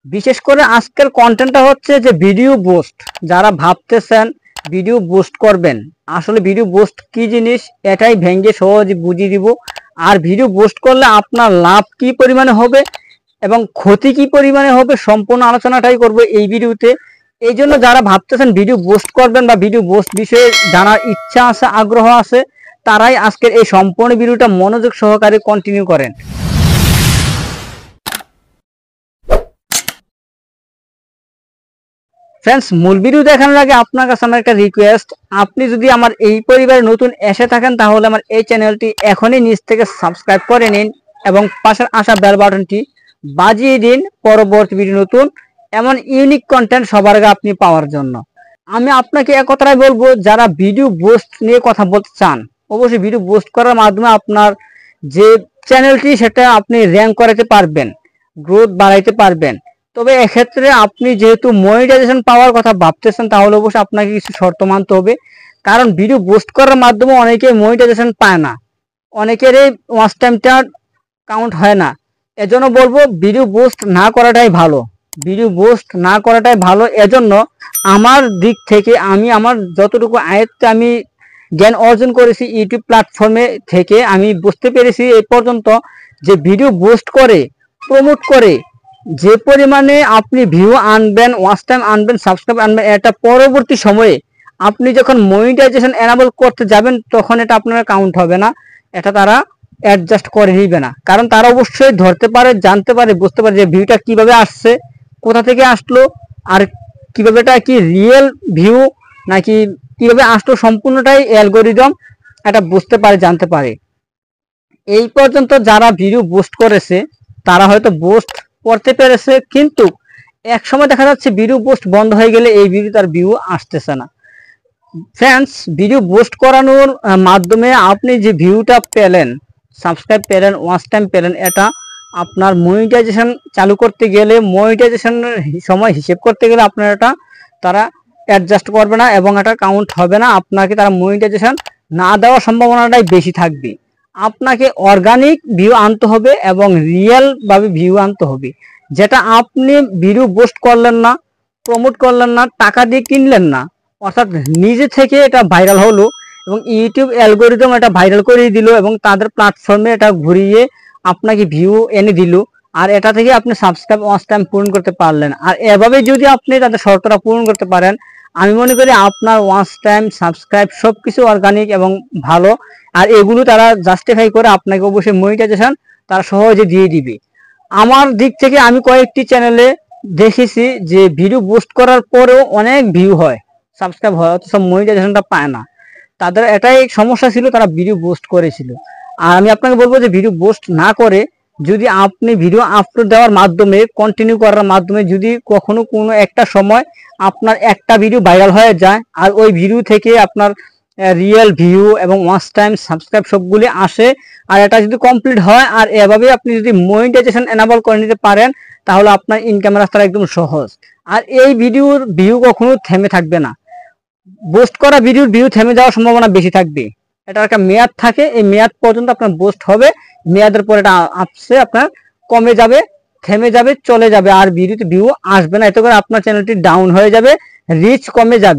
বিশেষ করে আজকের কন্টেন্টটা হচ্ছে যে ভিডিও বুস্ট। যারা ভাবতেছেন ভিডিও বুস্ট করবেন, আসলে ভিডিও বুস্ট কি জিনিস এটাই ভেঙে সহজে বুঝিয়ে দিব। আর ভিডিও বুস্ট করলে আপনার লাভ কি পরিমাণে হবে এবং ক্ষতি কি পরিমাণে হবে সম্পূর্ণ আলোচনাটাই করব এই ভিডিওতে। এই জন্য যারা ভাবতেছেন ভিডিও বুস্ট করবেন বা ভিডিও বুস্ট বিষয়ে জানার ইচ্ছা আছে, আগ্রহ আছে, তারাই আজকের এই সম্পূর্ণ ভিডিওটা মনোযোগ সহকারে কন্টিনিউ করেন। ফ্রেন্ডস, মূল ভিডিও দেখানোর আগে আপনার কাছে আমার একটা রিকোয়েস্ট, আপনি যদি আমার এই পরিবারে নতুন এসে থাকেন তাহলে আমার এই চ্যানেলটি এখনই নিচ থেকে সাবস্ক্রাইব করে নিন এবং পাশের আসা বেল বাটনটি বাজিয়ে দিন পরবর্তী ভিডিও নতুন এমন ইউনিক কন্টেন্ট সবার আগে আপনি পাওয়ার জন্য। আমি আপনাকে এক কথাই বলবো, যারা ভিডিও বুস্ট নিয়ে কথা বলতে চান অবশ্যই ভিডিও বুস্ট করার মাধ্যমে আপনার যে চ্যানেলটি সেটা আপনি র্যাঙ্ক করাতে পারবেন, গ্রোথ বাড়াইতে পারবেন। তবে এক্ষেত্রে আপনি যেহেতু মনিটাইজেশন পাওয়ার কথা ভাবতেছেন তাহলে অবশ্যই আপনাকে কিছু শর্ত মানতে হবে। কারণ ভিডিও বুস্ট করার মাধ্যমে অনেকে মনিটাইজেশন পায় না, অনেকের এই ওয়াচ টাইমটা কাউন্ট হয় না। এজন্য বলবো ভিডিও বুস্ট না করাটাই ভালো, ভিডিও বুস্ট না করাটাই ভালো। এজন্য আমার দিক থেকে আমি আমার যতটুকু আয়ত্তে আমি জ্ঞান অর্জন করেছি ইউটিউব প্ল্যাটফর্মে থেকে আমি বুঝতে পেরেছি এই পর্যন্ত যে ভিডিও বুস্ট করে প্রমোট করে যে পরিমাণে আপনি ভিউ আনবেন, ওয়াচ টাইম আনবেন, সাবস্ক্রাইব আনবেন, এটা পরবর্তী সময়ে আপনি যখন মনিটাইজেশন এনাবল করতে যাবেন তখন এটা আপনার কাউন্ট হবে না, এটা তারা অ্যাডজাস্ট করে নিবে না। কারণ তারা অবশ্যই ধরতে পারে, জানতে পারে, বুঝতে পারে যে ভিউটা কিভাবে আসছে, কোথা থেকে আসলো, আর কিভাবে এটা কি রিয়েল ভিউ নাকি কিভাবে আসলো, সম্পূর্ণটাই অ্যালগোরিদম এটা বুঝতে পারে, জানতে পারে। এই পর্যন্ত যারা ভিডিও বুস্ট করেছে তারা হয়তো বুস্ট করতে পেরেছে, কিন্তু এক সময় দেখা যাচ্ছে ভিডিও বুস্ট বন্ধ হয়ে গেলে এই ভিডিও তার ভিউ আসতেছে না। ফ্রেন্ডস, ভিডিও বুস্ট করানোর মাধ্যমে আপনি যে ভিউটা পেলেন, সাবস্ক্রাইব পেলেন, ওয়াচ টাইম পেলেন, এটা আপনার মনিটাইজেশন চালু করতে গেলে, মনিটাইজেশনের সময় হিসেব করতে গেলে আপনার এটা তারা অ্যাডজাস্ট করবে না এবং এটা কাউন্ট হবে না। আপনাকে তারা মনিটাইজেশন না দেওয়ার সম্ভাবনাটাই বেশি থাকবে। আপনাকে অর্গানিক ভিউ আনতে হবে এবং রিয়েল ভাবে ভিউ আনতে হবে। যেটা আপনি ভিডিও বুস্ট করলেন না, প্রমোট করলেন না, টাকা দিয়ে কিনলেন না, অর্থাৎ নিজে থেকে এটা ভাইরাল হলো এবং ইউটিউব অ্যালগোরিদম এটা ভাইরাল করে দিল এবং তাদের প্ল্যাটফর্মে এটা ঘুরিয়ে আপনাকে ভিউ এনে দিল, আর এটা থেকে আপনি সাবস্ক্রাইব ওয়াচ টাইম পূরণ করতে পারলেন। আর এভাবে যদি আপনি তাদের শর্তটা পূরণ করতে পারেন, আমি মনে করি আপনার ওয়াচ টাইম, সাবস্ক্রাইব সবকিছু অর্গানিক এবং ভালো। আর এগুলো তারা জাস্টিফাই করে আপনাকে অবশ্যই মনিটাইজেশন তারা সহজে দিয়ে দিবে। আমার দিক থেকে আমি কয়েকটি চ্যানেলে দেখেছি যে ভিডিও বুস্ট করার পরেও অনেক ভিউ হয়, সাবস্ক্রাইব হয়, অথচ মনিটাইজেশনটা পায় না। তাদের এটাই সমস্যা ছিল, তারা ভিডিও বুস্ট করেছিল। আর আমি আপনাকে বলবো যে ভিডিও বুস্ট না করে যদি আপনি ভিডিও আপলোড দেওয়ার মাধ্যমে, কন্টিনিউ করার মাধ্যমে যদি কখনো কোনো একটা সময় আপনার একটা ভিডিও ভাইরাল হয়ে যায় আর ওই ভিডিও থেকে আপনার রিয়েল ভিউ এবং ওয়াচ টাইম, সাবস্ক্রাইব সবগুলি আসে, আর এটা যদি কমপ্লিট হয় আর এভাবে আপনি যদি মনিটাইজেশন এনাবল করে নিতে পারেন তাহলে আপনার ইনকামের রাস্তা একদম সহজ। আর এই ভিডিওর ভিউ কখনো থেমে থাকবে না, বুস্ট করা ভিডিওর ভিউ থেমে যাওয়ার সম্ভাবনা বেশি থাকবে। এটা একটা মেয়াদ থাকে, এই মেয়াদ পর্যন্ত আপনার বুস্ট হবে, মেয়াদের পর এটা আপসে আপনার কমে যাবে, থেমে যাবে, চলে যাবে, আর ভিডিওতে ভিউ আসবে না। এতে করে আপনার চ্যানেলটি ডাউন হয়ে যাবে, রিচ কমে যাবে।